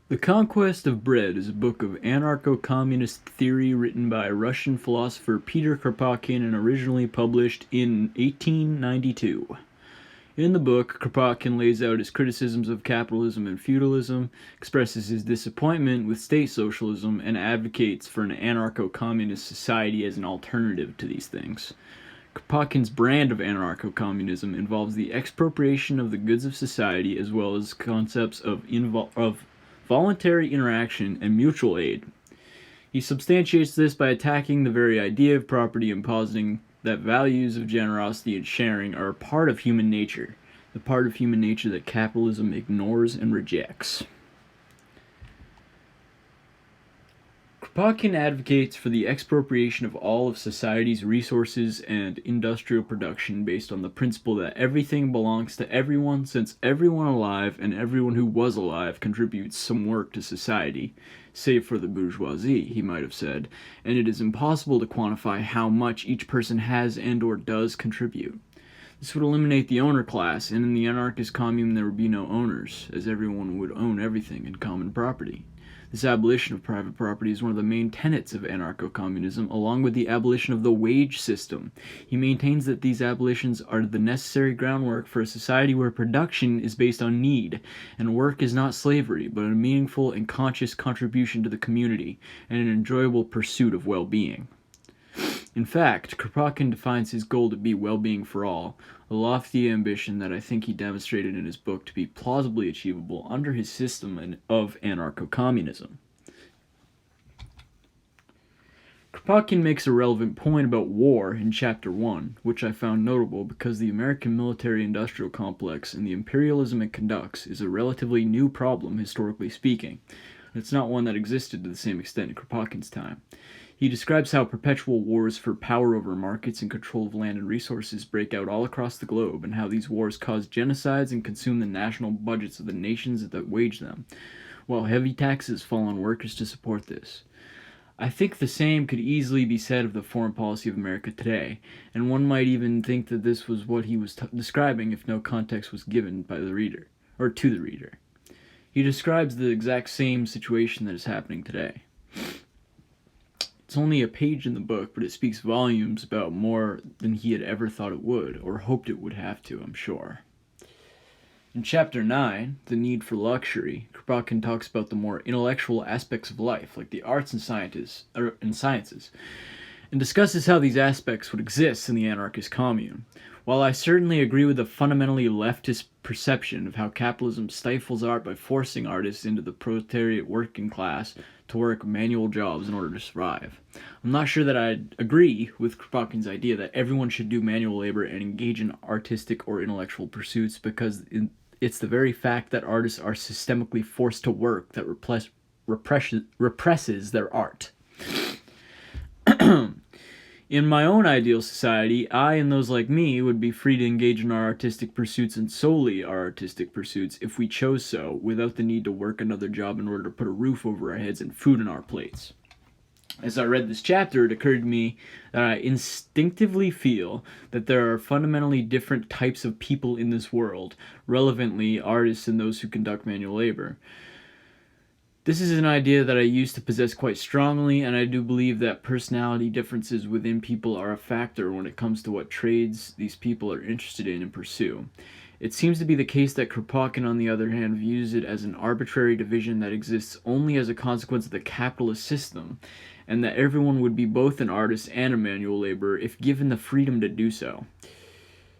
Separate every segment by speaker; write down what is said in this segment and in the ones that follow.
Speaker 1: The Conquest of Bread is a book of anarcho-communist theory written by Russian philosopher Peter Kropotkin and originally published in 1892. In the book, Kropotkin lays out his criticisms of capitalism and feudalism, expresses his disappointment with state socialism, and advocates for an anarcho-communist society as an alternative to these things. Kropotkin's brand of anarcho-communism involves the expropriation of the goods of society as well as concepts of voluntary interaction and mutual aid. He substantiates this by attacking the very idea of property and positing that values of generosity and sharing are a part of human nature, the part of human nature that capitalism ignores and rejects. Kropotkin advocates for the expropriation of all of society's resources and industrial production based on the principle that everything belongs to everyone since everyone alive and everyone who was alive contributes some work to society, save for the bourgeoisie, he might have said, and it is impossible to quantify how much each person has and or does contribute. This would eliminate the owner class, and in the anarchist commune there would be no owners, as everyone would own everything in common property. This abolition of private property is one of the main tenets of anarcho-communism, along with the abolition of the wage system. He maintains that these abolitions are the necessary groundwork for a society where production is based on need, and work is not slavery, but a meaningful and conscious contribution to the community, and an enjoyable pursuit of well-being. In fact, Kropotkin defines his goal to be well-being for all, a lofty ambition that I think he demonstrated in his book to be plausibly achievable under his system of anarcho-communism. Kropotkin makes a relevant point about war in Chapter 1, which I found notable because the American military-industrial complex and the imperialism it conducts is a relatively new problem, historically speaking. It's not one that existed to the same extent in Kropotkin's time. He describes how perpetual wars for power over markets and control of land and resources break out all across the globe, and how these wars cause genocides and consume the national budgets of the nations that wage them, while heavy taxes fall on workers to support this. I think the same could easily be said of the foreign policy of America today, and one might even think that this was what he was describing if no context was given by the reader, or to the reader. He describes the exact same situation that is happening today. It's only a page in the book, but it speaks volumes about more than he had ever thought it would, or hoped it would have to, I'm sure. In Chapter 9, The Need for Luxury, Kropotkin talks about the more intellectual aspects of life, like the arts and sciences, and discusses how these aspects would exist in the anarchist commune. While I certainly agree with the fundamentally leftist perception of how capitalism stifles art by forcing artists into the proletariat working class to work manual jobs in order to survive, I'm not sure that I'd agree with Kropotkin's idea that everyone should do manual labor and engage in artistic or intellectual pursuits because it's the very fact that artists are systemically forced to work that represses their art. In my own ideal society, I and those like me would be free to engage in our artistic pursuits and solely our artistic pursuits if we chose so, without the need to work another job in order to put a roof over our heads and food on our plates. As I read this chapter, it occurred to me that I instinctively feel that there are fundamentally different types of people in this world, relevantly artists and those who conduct manual labor. This is an idea that I used to possess quite strongly, and I do believe that personality differences within people are a factor when it comes to what trades these people are interested in and pursue. It seems to be the case that Kropotkin, on the other hand, views it as an arbitrary division that exists only as a consequence of the capitalist system, and that everyone would be both an artist and a manual laborer if given the freedom to do so.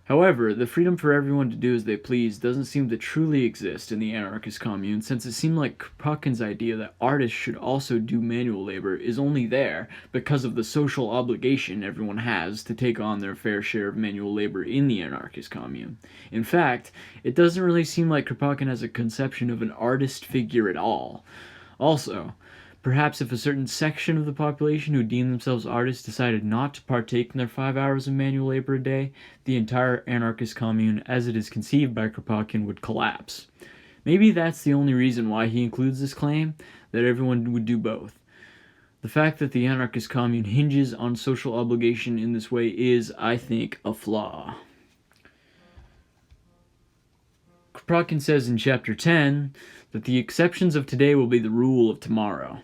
Speaker 1: However, the freedom for everyone to do as they please doesn't seem to truly exist in the anarchist commune, since it seemed like Kropotkin's idea that artists should also do manual labor is only there because of the social obligation everyone has to take on their fair share of manual labor in the anarchist commune. In fact, it doesn't really seem like Kropotkin has a conception of an artist figure at all. Also, perhaps if a certain section of the population who deem themselves artists decided not to partake in their 5 hours of manual labor a day, the entire anarchist commune, as it is conceived by Kropotkin, would collapse. Maybe that's the only reason why he includes this claim, that everyone would do both. The fact that the anarchist commune hinges on social obligation in this way is, I think, a flaw. Kropotkin says in Chapter 10, that the exceptions of today will be the rule of tomorrow.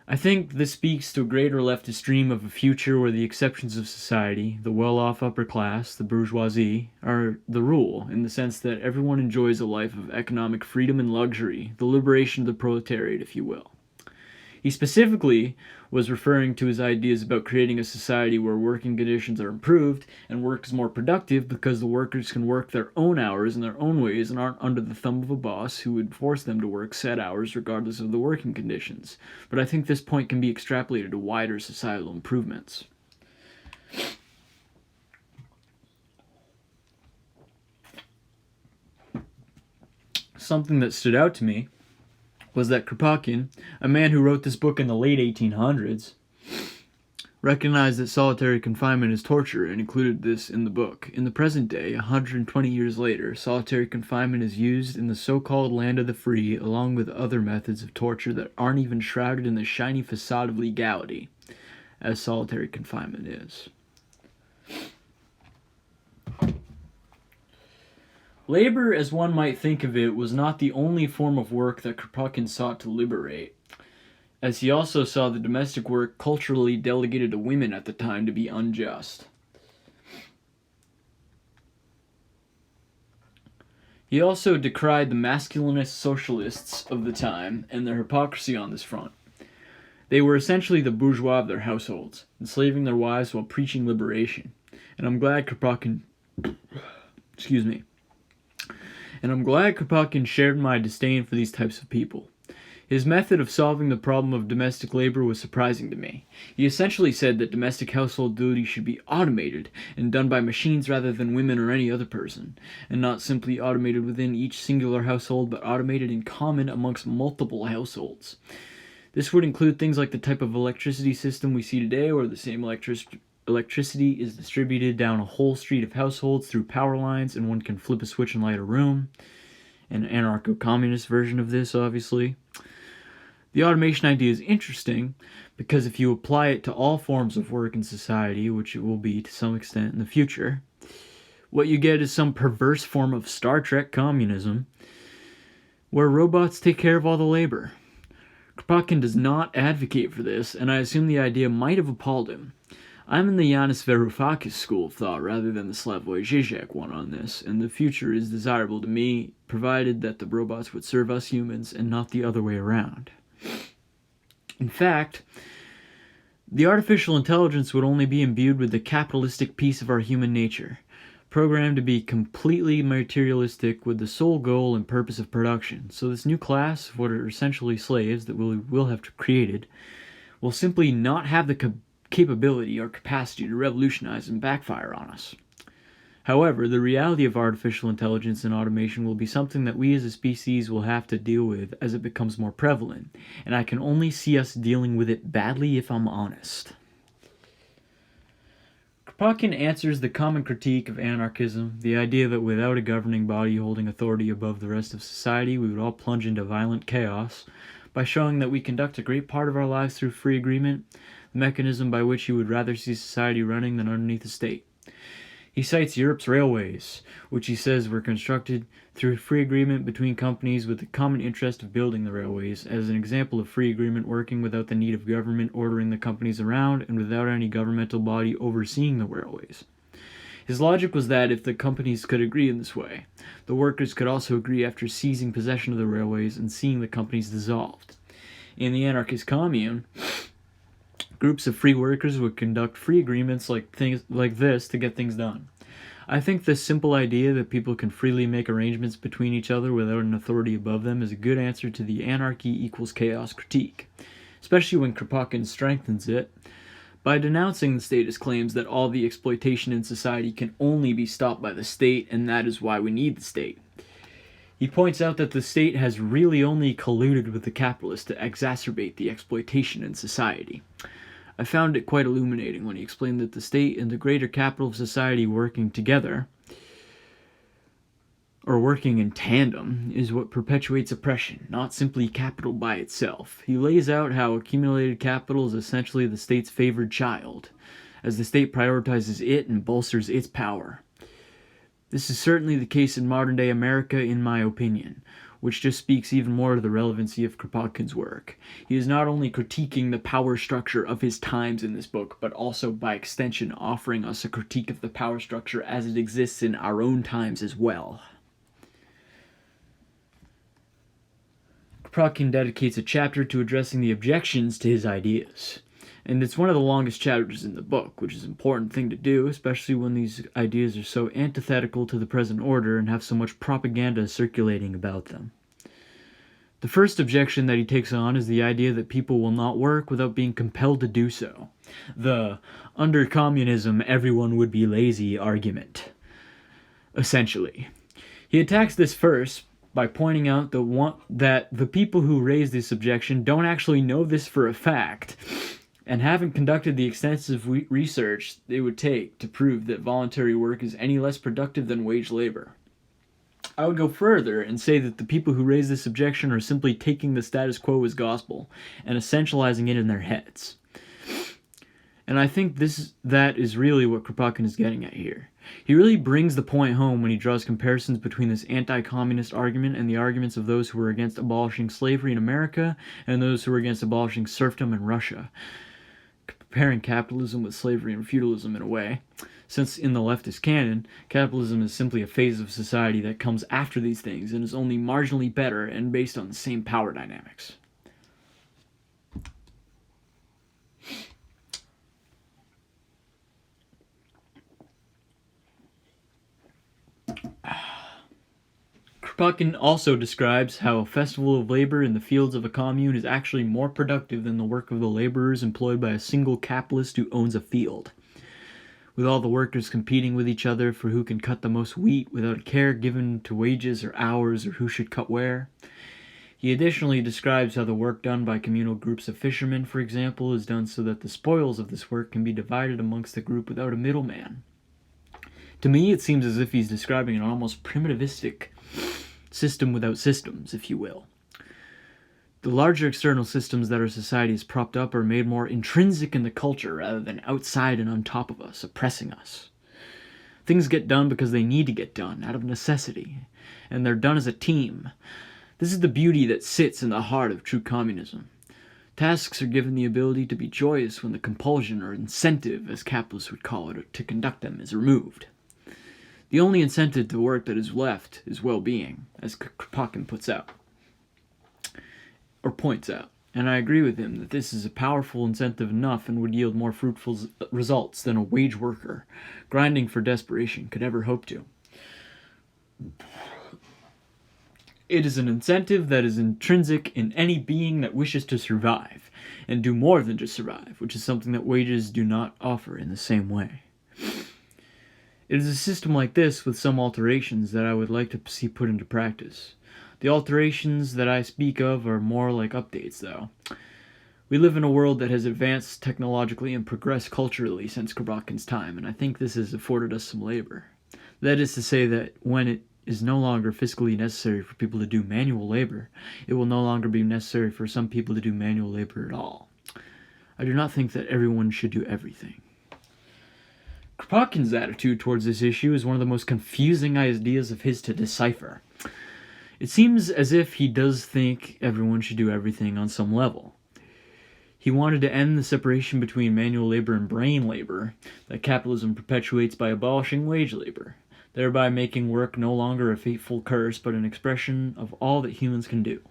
Speaker 1: I think this speaks to a greater leftist dream of a future where the exceptions of society, the well-off upper class, the bourgeoisie, are the rule, in the sense that everyone enjoys a life of economic freedom and luxury, the liberation of the proletariat, if you will. He specifically was referring to his ideas about creating a society where working conditions are improved and work is more productive because the workers can work their own hours in their own ways and aren't under the thumb of a boss who would force them to work set hours regardless of the working conditions. But I think this point can be extrapolated to wider societal improvements. Something that stood out to me was that Kropotkin, a man who wrote this book in the late 1800s, recognized that solitary confinement is torture and included this in the book. In the present day, 120 years later, solitary confinement is used in the so-called land of the free along with other methods of torture that aren't even shrouded in the shiny facade of legality, as solitary confinement is. Labor, as one might think of it, was not the only form of work that Kropotkin sought to liberate, as he also saw the domestic work culturally delegated to women at the time to be unjust. He also decried the masculinist socialists of the time and their hypocrisy on this front. They were essentially the bourgeois of their households, enslaving their wives while preaching liberation. And I'm glad Kropotkin shared my disdain for these types of people. His method of solving the problem of domestic labor was surprising to me. He essentially said that domestic household duties should be automated and done by machines rather than women or any other person, and not simply automated within each singular household, but automated in common amongst multiple households. This would include things like the type of electricity system we see today, where the same electricity is distributed down a whole street of households through power lines, and one can flip a switch and light a room. An anarcho-communist version of this, obviously. The automation idea is interesting because if you apply it to all forms of work in society, which it will be to some extent in the future, what you get is some perverse form of Star Trek communism where robots take care of all the labor. Kropotkin does not advocate for this, and I assume the idea might have appalled him. I'm in the Yanis Varoufakis school of thought rather than the Slavoj Žižek one on this, and the future is desirable to me, provided that the robots would serve us humans and not the other way around. In fact, the artificial intelligence would only be imbued with the capitalistic piece of our human nature, programmed to be completely materialistic with the sole goal and purpose of production. So this new class of what are essentially slaves that we will have created will simply not have the capability or capacity to revolutionize and backfire on us. However, the reality of artificial intelligence and automation will be something that we as a species will have to deal with as it becomes more prevalent, and I can only see us dealing with it badly if I'm honest. Kropotkin answers the common critique of anarchism, the idea that without a governing body holding authority above the rest of society, we would all plunge into violent chaos, by showing that we conduct a great part of our lives through free agreement, the mechanism by which he would rather see society running than underneath the state. He cites Europe's railways, which he says were constructed through free agreement between companies with the common interest of building the railways, as an example of free agreement working without the need of government ordering the companies around and without any governmental body overseeing the railways. His logic was that if the companies could agree in this way, the workers could also agree after seizing possession of the railways and seeing the companies dissolved. In the anarchist commune, groups of free workers would conduct free agreements like this to get things done. I think this simple idea that people can freely make arrangements between each other without an authority above them is a good answer to the anarchy equals chaos critique, especially when Kropotkin strengthens it by denouncing the statist claims that all the exploitation in society can only be stopped by the state, and that is why we need the state. He points out that the state has really only colluded with the capitalists to exacerbate the exploitation in society. I found it quite illuminating when he explained that the state and the greater capital of society working together, or working in tandem, is what perpetuates oppression, not simply capital by itself. He lays out how accumulated capital is essentially the state's favored child, as the state prioritizes it and bolsters its power. This is certainly the case in modern-day America, in my opinion, which just speaks even more to the relevancy of Kropotkin's work. He is not only critiquing the power structure of his times in this book, but also by extension offering us a critique of the power structure as it exists in our own times as well. Kropotkin dedicates a chapter to addressing the objections to his ideas. And it's one of the longest chapters in the book, which is an important thing to do, especially when these ideas are so antithetical to the present order and have so much propaganda circulating about them. The first objection that he takes on is the idea that people will not work without being compelled to do so. The under communism, everyone would be lazy argument, essentially. He attacks this first by pointing out that the people who raise this objection don't actually know this for a fact, and haven't conducted the extensive research it would take to prove that voluntary work is any less productive than wage labor. I would go further and say that the people who raise this objection are simply taking the status quo as gospel and essentializing it in their heads. And I think that is really what Kropotkin is getting at here. He really brings the point home when he draws comparisons between this anti-communist argument and the arguments of those who were against abolishing slavery in America and those who were against abolishing serfdom in Russia, comparing capitalism with slavery and feudalism in a way. Since in the leftist canon, capitalism is simply a phase of society that comes after these things and is only marginally better and based on the same power dynamics. Kropotkin also describes how a festival of labor in the fields of a commune is actually more productive than the work of the laborers employed by a single capitalist who owns a field. With all the workers competing with each other for who can cut the most wheat without a care given to wages or hours or who should cut where. He additionally describes how the work done by communal groups of fishermen, for example, is done so that the spoils of this work can be divided amongst the group without a middleman. To me, it seems as if he's describing an almost primitivistic system without systems, if you will. The larger external systems that our society has propped up are made more intrinsic in the culture rather than outside and on top of us, oppressing us. Things get done because they need to get done, out of necessity, and they're done as a team. This is the beauty that sits in the heart of true communism. Tasks are given the ability to be joyous when the compulsion or incentive, as capitalists would call it, to conduct them is removed. The only incentive to work that is left is well-being, as Kropotkin points out. And I agree with him that this is a powerful incentive enough and would yield more fruitful results than a wage worker, grinding for desperation, could ever hope to. It is an incentive that is intrinsic in any being that wishes to survive, and do more than just survive, which is something that wages do not offer in the same way. It is a system like this with some alterations that I would like to see put into practice. The alterations that I speak of are more like updates, though. We live in a world that has advanced technologically and progressed culturally since Kropotkin's time, and I think this has afforded us some labor. That is to say that when it is no longer fiscally necessary for people to do manual labor, it will no longer be necessary for some people to do manual labor at all. I do not think that everyone should do everything. Kropotkin's attitude towards this issue is one of the most confusing ideas of his to decipher. It seems as if he does think everyone should do everything on some level. He wanted to end the separation between manual labor and brain labor that capitalism perpetuates by abolishing wage labor, thereby making work no longer a fateful curse but an expression of all that humans can do.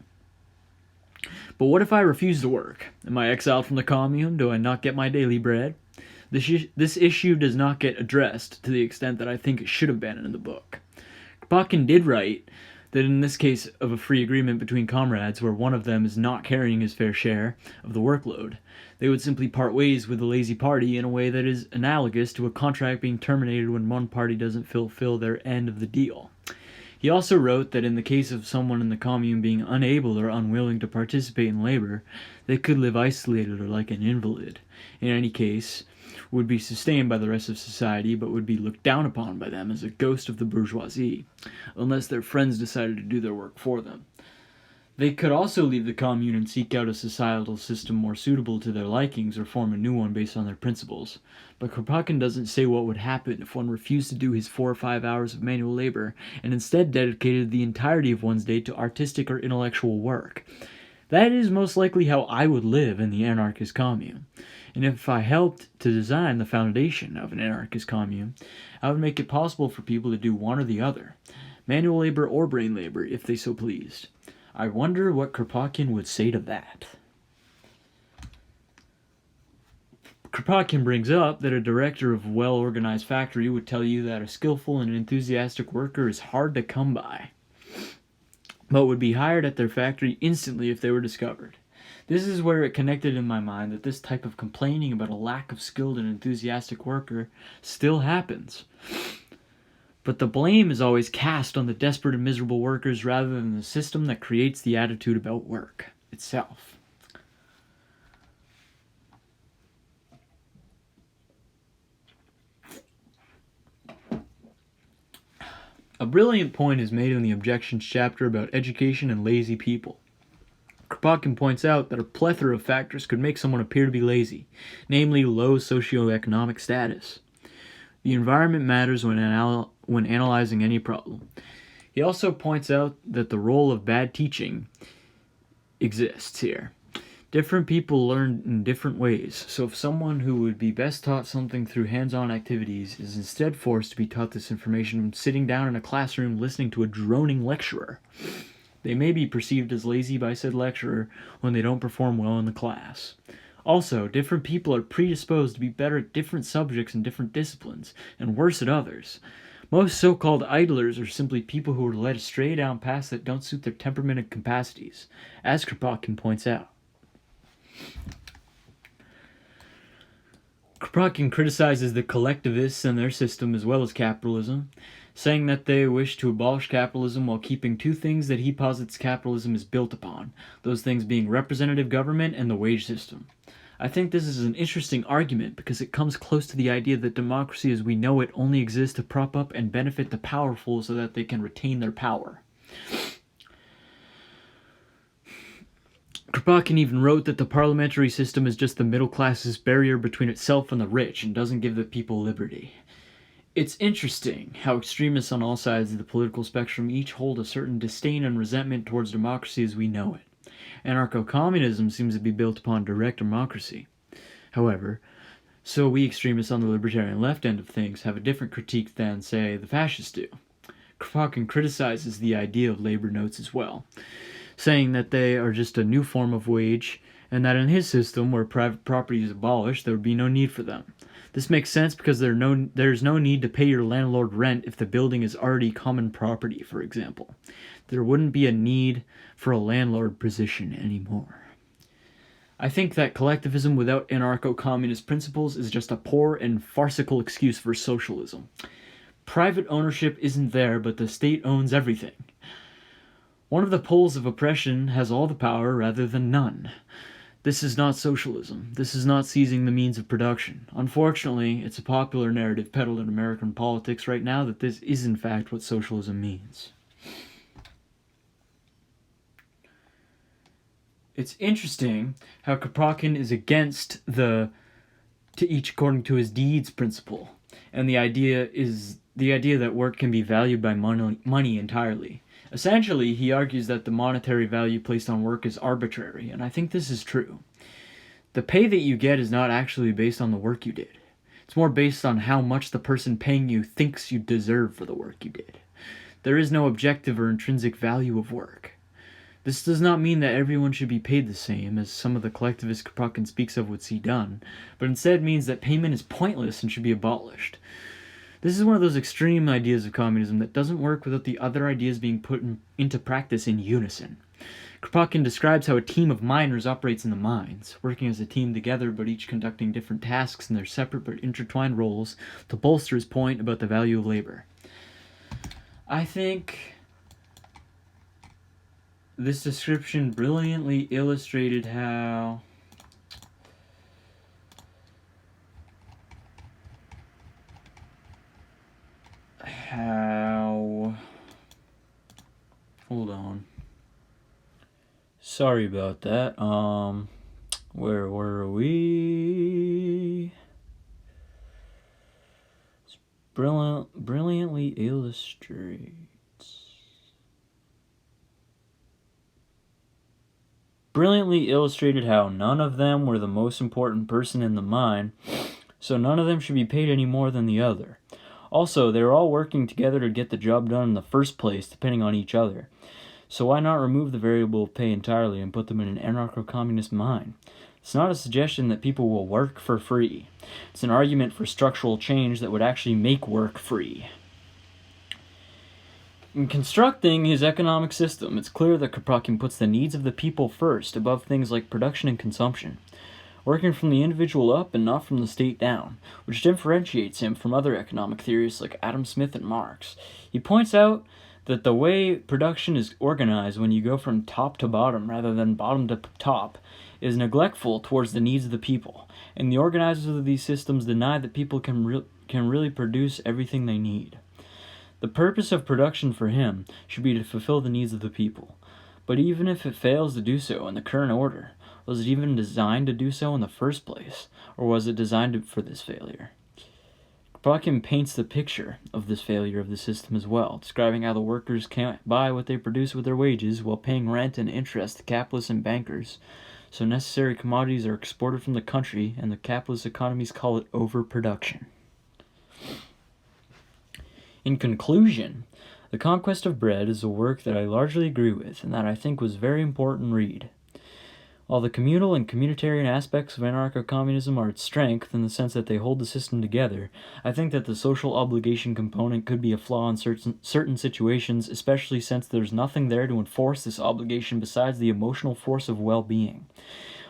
Speaker 1: But what if I refuse to work? Am I exiled from the commune? Do I not get my daily bread? This issue does not get addressed to the extent that I think it should have been in the book. Kropotkin did write that in this case of a free agreement between comrades where one of them is not carrying his fair share of the workload, they would simply part ways with the lazy party in a way that is analogous to a contract being terminated when one party doesn't fulfill their end of the deal. He also wrote that in the case of someone in the commune being unable or unwilling to participate in labor, they could live isolated or like an invalid. In any case, would be sustained by the rest of society, but would be looked down upon by them as a ghost of the bourgeoisie, unless their friends decided to do their work for them. They could also leave the commune and seek out a societal system more suitable to their likings or form a new one based on their principles. But Kropotkin doesn't say what would happen if one refused to do his 4 or 5 hours of manual labor and instead dedicated the entirety of one's day to artistic or intellectual work. That is most likely how I would live in the anarchist commune. And if I helped to design the foundation of an anarchist commune, I would make it possible for people to do one or the other, manual labor or brain labor, if they so pleased. I wonder what Kropotkin would say to that. Kropotkin brings up that a director of a well-organized factory would tell you that a skillful and enthusiastic worker is hard to come by, but would be hired at their factory instantly if they were discovered. This is where it connected in my mind that this type of complaining about a lack of skilled and enthusiastic worker still happens. But the blame is always cast on the desperate and miserable workers rather than the system that creates the attitude about work itself. A brilliant point is made in the objections chapter about education and lazy people. Kropotkin points out that a plethora of factors could make someone appear to be lazy, namely low socioeconomic status. The environment matters when analyzing any problem. He also points out that the role of bad teaching exists here. Different people learn in different ways, so if someone who would be best taught something through hands-on activities is instead forced to be taught this information sitting down in a classroom listening to a droning lecturer, they may be perceived as lazy by said lecturer when they don't perform well in the class. Also, different people are predisposed to be better at different subjects and different disciplines, and worse at others. Most so-called idlers are simply people who are led astray down paths that don't suit their temperament and capacities, as Kropotkin points out. Kropotkin criticizes the collectivists and their system as well as capitalism, saying that they wish to abolish capitalism while keeping two things that he posits capitalism is built upon, those things being representative government and the wage system. I think this is an interesting argument because it comes close to the idea that democracy as we know it only exists to prop up and benefit the powerful so that they can retain their power. Kropotkin even wrote that the parliamentary system is just the middle class's barrier between itself and the rich and doesn't give the people liberty. It's interesting how extremists on all sides of the political spectrum each hold a certain disdain and resentment towards democracy as we know it. Anarcho-communism seems to be built upon direct democracy. However, so we extremists on the libertarian left end of things have a different critique than, say, the fascists do. Kropotkin criticizes the idea of labor notes as well, saying that they are just a new form of wage, and that in his system, where private property is abolished, there would be no need for them. This makes sense because there's no need to pay your landlord rent if the building is already common property, for example. There wouldn't be a need for a landlord position anymore. I think that collectivism without anarcho-communist principles is just a poor and farcical excuse for socialism. Private ownership isn't there, but the state owns everything. One of the poles of oppression has all the power rather than none. This is not socialism. This is not seizing the means of production. Unfortunately, it's a popular narrative peddled in American politics right now that this is in fact what socialism means. It's interesting how Kropotkin is against the to each according to his deeds principle, and the idea that work can be valued by money entirely. Essentially, he argues that the monetary value placed on work is arbitrary, and I think this is true. The pay that you get is not actually based on the work you did. It's more based on how much the person paying you thinks you deserve for the work you did. There is no objective or intrinsic value of work. This does not mean that everyone should be paid the same, as some of the collectivists Kropotkin speaks of would see done, but instead means that payment is pointless and should be abolished. This is one of those extreme ideas of communism that doesn't work without the other ideas being put into practice in unison. Kropotkin describes how a team of miners operates in the mines, working as a team together but each conducting different tasks in their separate but intertwined roles to bolster his point about the value of labor. I think this description brilliantly illustrated how hold on. Sorry about that. Where were we? It's brilliantly illustrated how none of them were the most important person in the mine, so none of them should be paid any more than the other. Also, they were all working together to get the job done in the first place, depending on each other. So why not remove the variable of pay entirely and put them in an anarcho-communist mine? It's not a suggestion that people will work for free. It's an argument for structural change that would actually make work free. In constructing his economic system, it's clear that Kropotkin puts the needs of the people first, above things like production and consumption, working from the individual up and not from the state down, which differentiates him from other economic theorists like Adam Smith and Marx. He points out that the way production is organized when you go from top to bottom rather than bottom to top is neglectful towards the needs of the people, and the organizers of these systems deny that people can really produce everything they need. The purpose of production for him should be to fulfill the needs of the people, but even if it fails to do so in the current order, was it even designed to do so in the first place, or was it designed for this failure? Kropotkin paints the picture of this failure of the system as well, describing how the workers can't buy what they produce with their wages while paying rent and interest to capitalists and bankers, so necessary commodities are exported from the country, and the capitalist economies call it overproduction. In conclusion, The Conquest of Bread is a work that I largely agree with, and that I think was a very important read. While the communal and communitarian aspects of anarcho-communism are its strength in the sense that they hold the system together, I think that the social obligation component could be a flaw in certain situations, especially since there's nothing there to enforce this obligation besides the emotional force of well-being,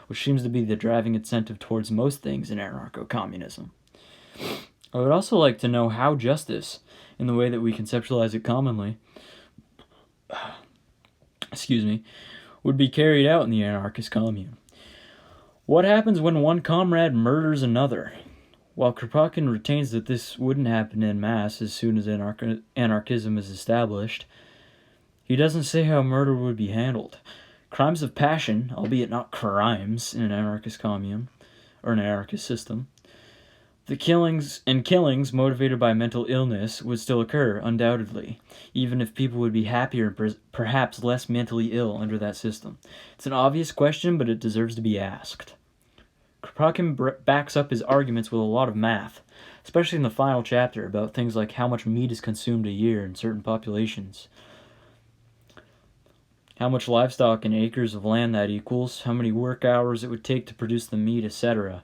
Speaker 1: which seems to be the driving incentive towards most things in anarcho-communism. I would also like to know how justice, in the way that we conceptualize it commonly, would be carried out in the anarchist commune. What happens when one comrade murders another? While Kropotkin retains that this wouldn't happen en masse as soon as anarchism is established, he doesn't say how murder would be handled. Crimes of passion, albeit not crimes in an anarchist commune, or an anarchist system, the killings motivated by mental illness would still occur, undoubtedly, even if people would be happier and perhaps less mentally ill under that system. It's an obvious question, but it deserves to be asked. Kropotkin backs up his arguments with a lot of math, especially in the final chapter about things like how much meat is consumed a year in certain populations, how much livestock and acres of land that equals, how many work hours it would take to produce the meat, etc.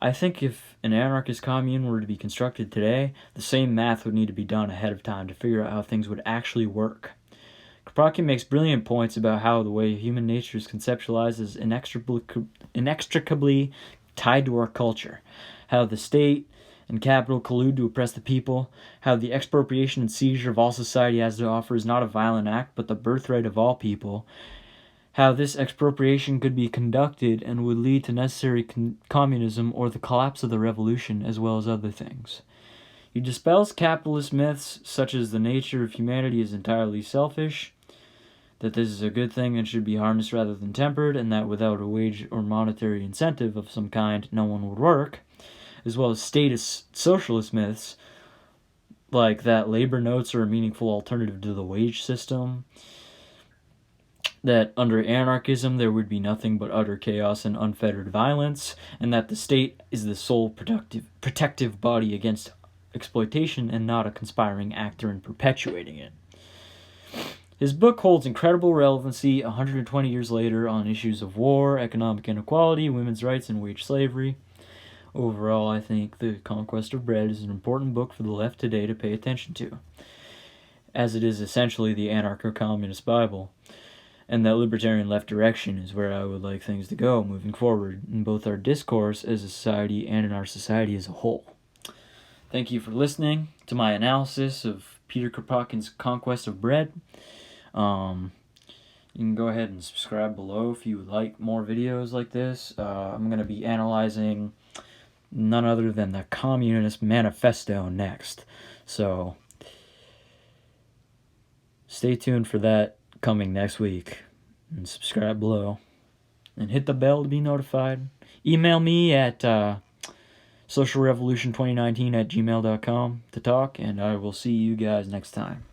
Speaker 1: I think if an anarchist commune were to be constructed today, the same math would need to be done ahead of time to figure out how things would actually work. Kropotkin makes brilliant points about how the way human nature is conceptualized is inextricably tied to our culture, how the state and capital collude to oppress the people, how the expropriation and seizure of all society has to offer is not a violent act but the birthright of all people, how this expropriation could be conducted and would lead to necessary communism or the collapse of the revolution, as well as other things. He dispels capitalist myths such as the nature of humanity is entirely selfish, that this is a good thing and should be harnessed rather than tempered, and that without a wage or monetary incentive of some kind, no one would work, as well as statist socialist myths, like that labor notes are a meaningful alternative to the wage system, that under anarchism there would be nothing but utter chaos and unfettered violence, and that the state is the sole protective body against exploitation and not a conspiring actor in perpetuating it. His book holds incredible relevancy 120 years later on issues of war, economic inequality, women's rights, and wage slavery. Overall, I think The Conquest of Bread is an important book for the left today to pay attention to, as it is essentially the anarcho-communist Bible, and that libertarian left direction is where I would like things to go moving forward in both our discourse as a society and in our society as a whole. Thank you for listening to my analysis of Peter Kropotkin's Conquest of Bread. You can go ahead and subscribe below if you would like more videos like this. I'm going to be analyzing none other than the Communist Manifesto next. So stay tuned for that coming next week. and subscribe below. And hit the bell to be notified. Email me at socialrevolution2019 at gmail.com to talk, and I will see you guys next time.